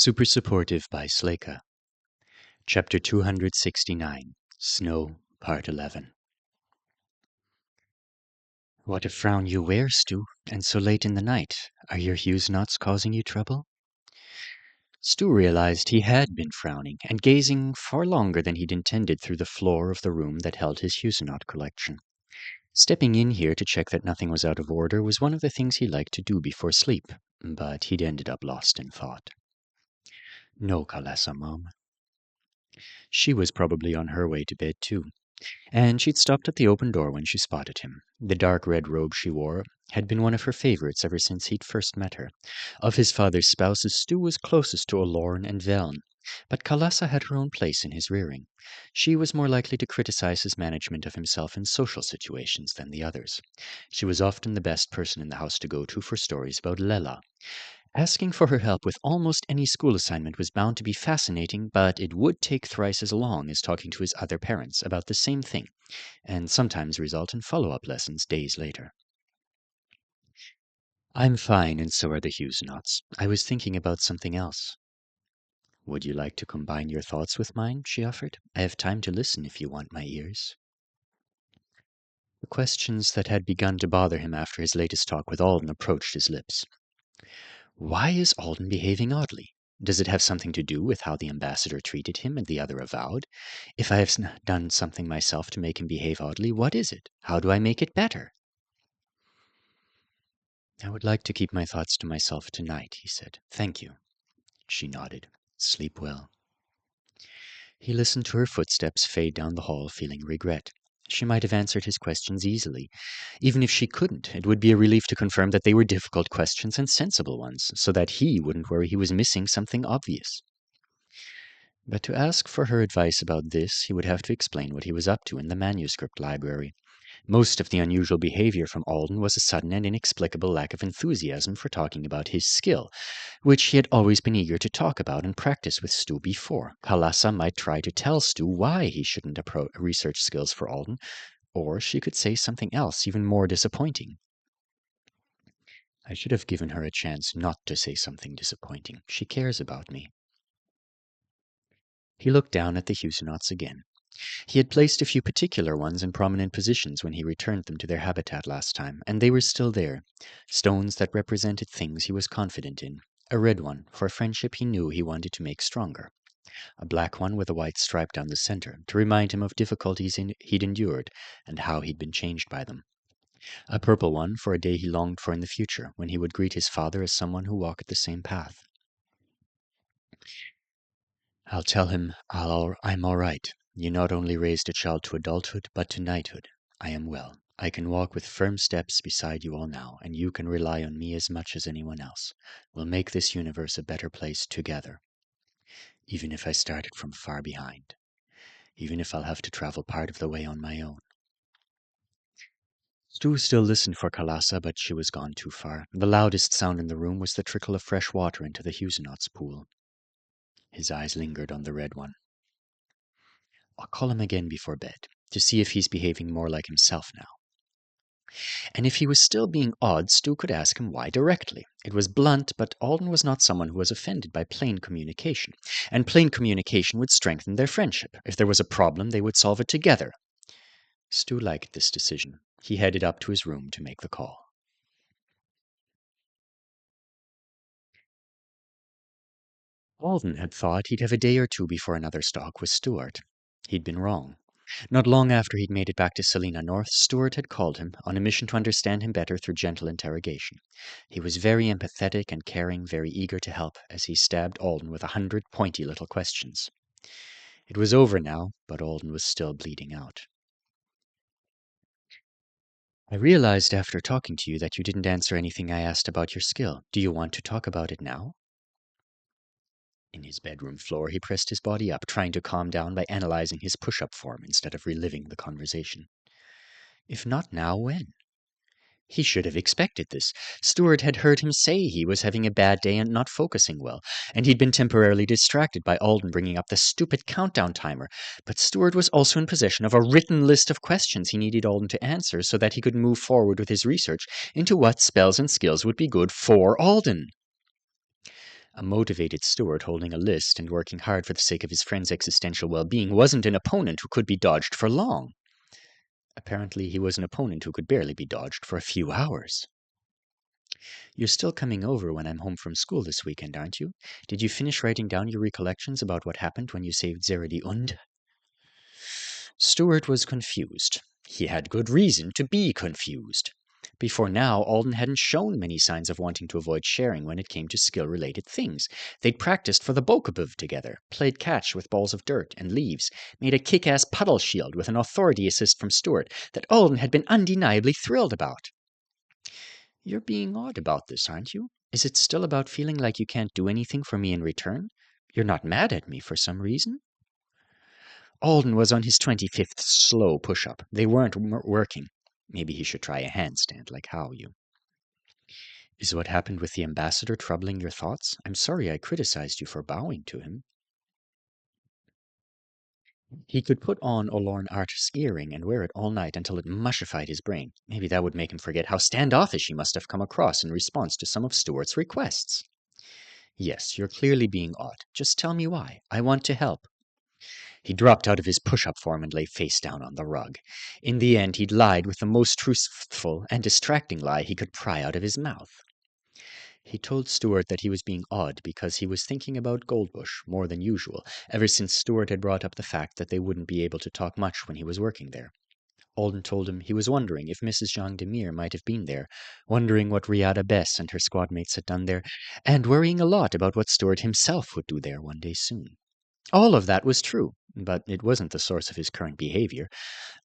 Super Supportive by Sleyca. Chapter 269, Snow, Part 11. What a frown you wear, Stu, and so late in the night. Are your Huguenots causing you trouble? Stu realized he had been frowning, and gazing far longer than he'd intended through the floor of the room that held his Huguenot collection. Stepping in here to check that nothing was out of order was one of the things he liked to do before sleep, but he'd ended up lost in thought. No, Kalesa, Mom. She was probably on her way to bed, too, and she'd stopped at the open door when she spotted him. The dark red robe she wore had been one of her favorites ever since he'd first met her. Of his father's spouses, Stu was closest to Olorn and Veln, but Kalasa had her own place in his rearing. She was more likely to criticize his management of himself in social situations than the others. She was often the best person in the house to go to for stories about Lela. Asking for her help with almost any school assignment was bound to be fascinating, but it would take thrice as long as talking to his other parents about the same thing, and sometimes result in follow-up lessons days later. I'm fine, and so are the Huguenots. I was thinking about something else. Would you like to combine your thoughts with mine? She offered. I have time to listen if you want my ears. The questions that had begun to bother him after his latest talk with Alden approached his lips. Why is Alden behaving oddly? Does it have something to do with how the ambassador treated him and the other avowed? If I have done something myself to make him behave oddly, what is it? How do I make it better? I would like to keep my thoughts to myself tonight, he said. Thank you. She nodded. Sleep well. He listened to her footsteps fade down the hall, feeling regret. She might have answered his questions easily. Even if she couldn't, it would be a relief to confirm that they were difficult questions and sensible ones, so that he wouldn't worry he was missing something obvious. But to ask for her advice about this, he would have to explain what he was up to in the manuscript library. Most of the unusual behavior from Alden was a sudden and inexplicable lack of enthusiasm for talking about his skill, which he had always been eager to talk about and practice with Stu before. Kalasa might try to tell Stu why he shouldn't research skills for Alden, or she could say something else even more disappointing. I should have given her a chance not to say something disappointing. She cares about me. He looked down at the Huguenots again. He had placed a few particular ones in prominent positions when he returned them to their habitat last time, and they were still there, stones that represented things he was confident in. A red one, for a friendship he knew he wanted to make stronger. A black one with a white stripe down the center, to remind him of difficulties he'd endured and how he'd been changed by them. A purple one for a day he longed for in the future, when he would greet his father as someone who walked the same path. I'll tell him I'm all right. You not only raised a child to adulthood, but to knighthood. I am well. I can walk with firm steps beside you all now, and you can rely on me as much as anyone else. We'll make this universe a better place together. Even if I started from far behind. Even if I'll have to travel part of the way on my own. Stu still listened for Kalasa, but she was gone too far. The loudest sound in the room was the trickle of fresh water into the Huguenot's pool. His eyes lingered on the red one. I'll call him again before bed, to see if he's behaving more like himself now. And if he was still being odd, Stu could ask him why directly. It was blunt, but Alden was not someone who was offended by plain communication, and plain communication would strengthen their friendship. If there was a problem, they would solve it together. Stu liked this decision. He headed up to his room to make the call. Alden had thought he'd have a day or two before another stalk with Stuart. He'd been wrong. Not long after he'd made it back to Selena North, Stuart had called him, on a mission to understand him better through gentle interrogation. He was very empathetic and caring, very eager to help, as he stabbed Alden with 100 pointy little questions. It was over now, but Alden was still bleeding out. I realized after talking to you that you didn't answer anything I asked about your skill. Do you want to talk about it now? In his bedroom floor, he pressed his body up, trying to calm down by analyzing his push-up form instead of reliving the conversation. If not now, when? He should have expected this. Stuart had heard him say he was having a bad day and not focusing well, and he'd been temporarily distracted by Alden bringing up the stupid countdown timer. But Stuart was also in possession of a written list of questions he needed Alden to answer so that he could move forward with his research into what spells and skills would be good for Alden. A motivated steward holding a list and working hard for the sake of his friend's existential well-being wasn't an opponent who could be dodged for long. Apparently, he was an opponent who could barely be dodged for a few hours. You're still coming over when I'm home from school this weekend, aren't you? Did you finish writing down your recollections about what happened when you saved Zeredy Und? Stuart was confused. He had good reason to be confused. Before now, Alden hadn't shown many signs of wanting to avoid sharing when it came to skill-related things. They'd practiced for the Bokabuv together, played catch with balls of dirt and leaves, made a kick-ass puddle shield with an authority assist from Stuart that Alden had been undeniably thrilled about. You're being odd about this, aren't you? Is it still about feeling like you can't do anything for me in return? You're not mad at me for some reason? Alden was on his 25th slow push-up. They weren't working. Maybe he should try a handstand like Hao-Yu. Is what happened with the ambassador troubling your thoughts? I'm sorry I criticized you for bowing to him. He could put on a Lorne artist's earring and wear it all night until it mushified his brain. Maybe that would make him forget how standoffish he must have come across in response to some of Stuart's requests. Yes, you're clearly being odd. Just tell me why. I want to help. He dropped out of his push-up form and lay face down on the rug. In the end, he'd lied with the most truthful and distracting lie he could pry out of his mouth. He told Stuart that he was being odd because he was thinking about Goldbush more than usual, ever since Stuart had brought up the fact that they wouldn't be able to talk much when he was working there. Alden told him he was wondering if Mrs. Jean Demire might have been there, wondering what Riada Bess and her squad mates had done there, and worrying a lot about what Stuart himself would do there one day soon. All of that was true, but it wasn't the source of his current behavior.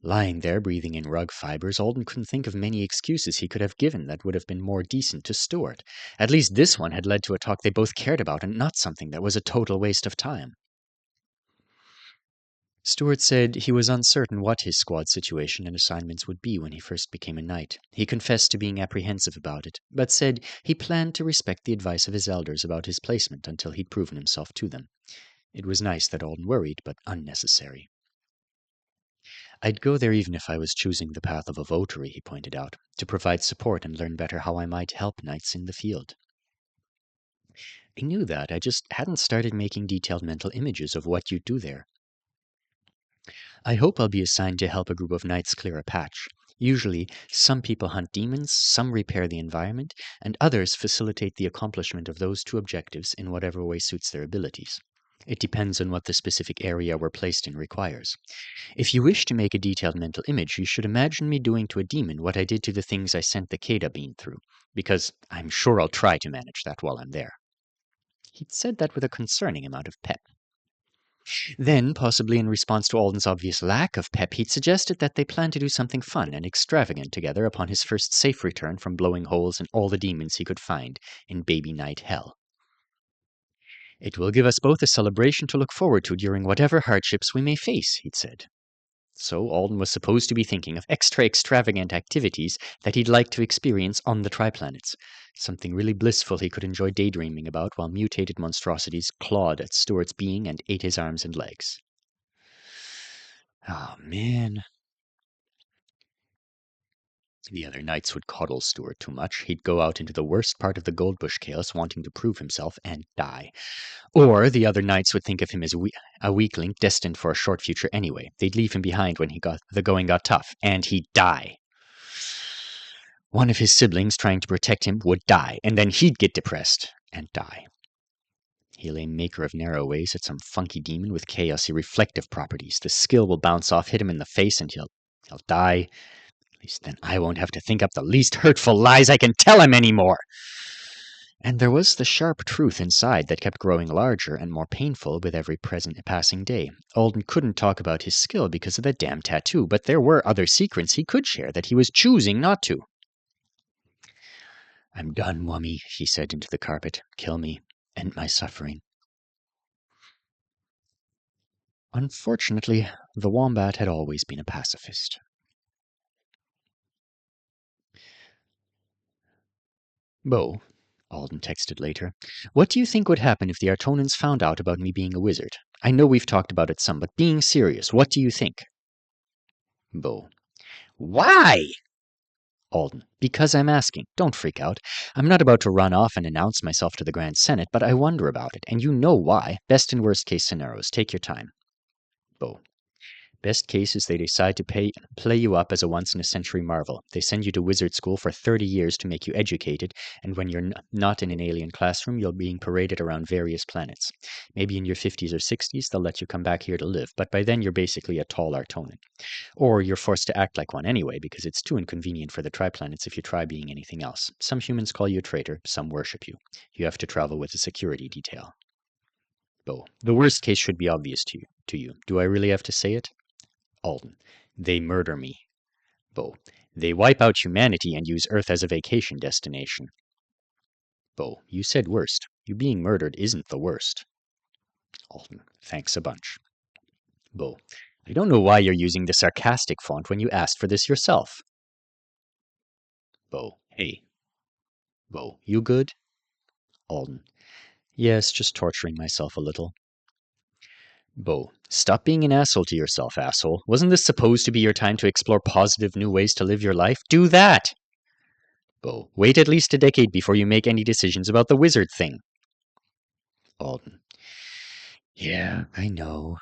Lying there, breathing in rug fibers, Alden couldn't think of many excuses he could have given that would have been more decent to Stuart. At least this one had led to a talk they both cared about and not something that was a total waste of time. Stuart said he was uncertain what his squad situation and assignments would be when he first became a knight. He confessed to being apprehensive about it, but said he planned to respect the advice of his elders about his placement until he'd proven himself to them. It was nice that Alden worried, but unnecessary. I'd go there even if I was choosing the path of a votary, he pointed out, to provide support and learn better how I might help knights in the field. I knew that, I just hadn't started making detailed mental images of what you'd do there. I hope I'll be assigned to help a group of knights clear a patch. Usually, some people hunt demons, some repair the environment, and others facilitate the accomplishment of those two objectives in whatever way suits their abilities. It depends on what the specific area we're placed in requires. If you wish to make a detailed mental image, you should imagine me doing to a demon what I did to the things I sent the Keda bean through, because I'm sure I'll try to manage that while I'm there. He'd said that with a concerning amount of pep. Then, possibly in response to Alden's obvious lack of pep, he'd suggested that they plan to do something fun and extravagant together upon his first safe return from blowing holes in all the demons he could find in Baby Knight Hell. It will give us both a celebration to look forward to during whatever hardships we may face, he'd said. So Alden was supposed to be thinking of extra extravagant activities that he'd like to experience on the Triplanets, something really blissful he could enjoy daydreaming about while mutated monstrosities clawed at Stuart's being and ate his arms and legs. Oh, man. The other knights would coddle Stuart too much. He'd go out into the worst part of the Goldbush chaos wanting to prove himself and die. Or the other knights would think of him as a weakling destined for a short future anyway. They'd leave him behind when the going got tough, and he'd die. One of his siblings trying to protect him would die, and then he'd get depressed and die. He'll aim Maker of Narrow Ways at some funky demon with chaosy reflective properties. The skill will bounce off, hit him in the face, and he'll die. At least then I won't have to think up the least hurtful lies I can tell him anymore. And there was the sharp truth inside that kept growing larger and more painful with every passing day. Alden couldn't talk about his skill because of that damn tattoo, but there were other secrets he could share that he was choosing not to. I'm done, Wummy, he said into the carpet. Kill me. End my suffering. Unfortunately, the wombat had always been a pacifist. Bo, Alden texted later, what do you think would happen if the Artonans found out about me being a wizard? I know we've talked about it some, but being serious, what do you think? Bo, why? Alden. Because I'm asking. Don't freak out. I'm not about to run off and announce myself to the Grand Senate, but I wonder about it, and you know why. Best and worst case scenarios. Take your time. Bo. Best case is they decide to play you up as a once-in-a-century marvel. They send you to wizard school for 30 years to make you educated, and when you're not in an alien classroom, you're being paraded around various planets. Maybe in your 50s or 60s, they'll let you come back here to live, but by then you're basically a tall Artonan. Or you're forced to act like one anyway, because it's too inconvenient for the triplanets if you try being anything else. Some humans call you a traitor, some worship you. You have to travel with a security detail. Bo. The worst case should be obvious to you. Do I really have to say it? Alden. They murder me. Bo. They wipe out humanity and use Earth as a vacation destination. Bo. You said worst. You being murdered isn't the worst. Alden. Thanks a bunch. Bo. I don't know why you're using the sarcastic font when you asked for this yourself. Bo. Hey. Bo. You good? Alden. Yes, just torturing myself a little. Bo. Stop being an asshole to yourself, asshole. Wasn't this supposed to be your time to explore positive new ways to live your life? Do that! Bo. Wait at least a decade before you make any decisions about the wizard thing. Alden. Yeah, I know.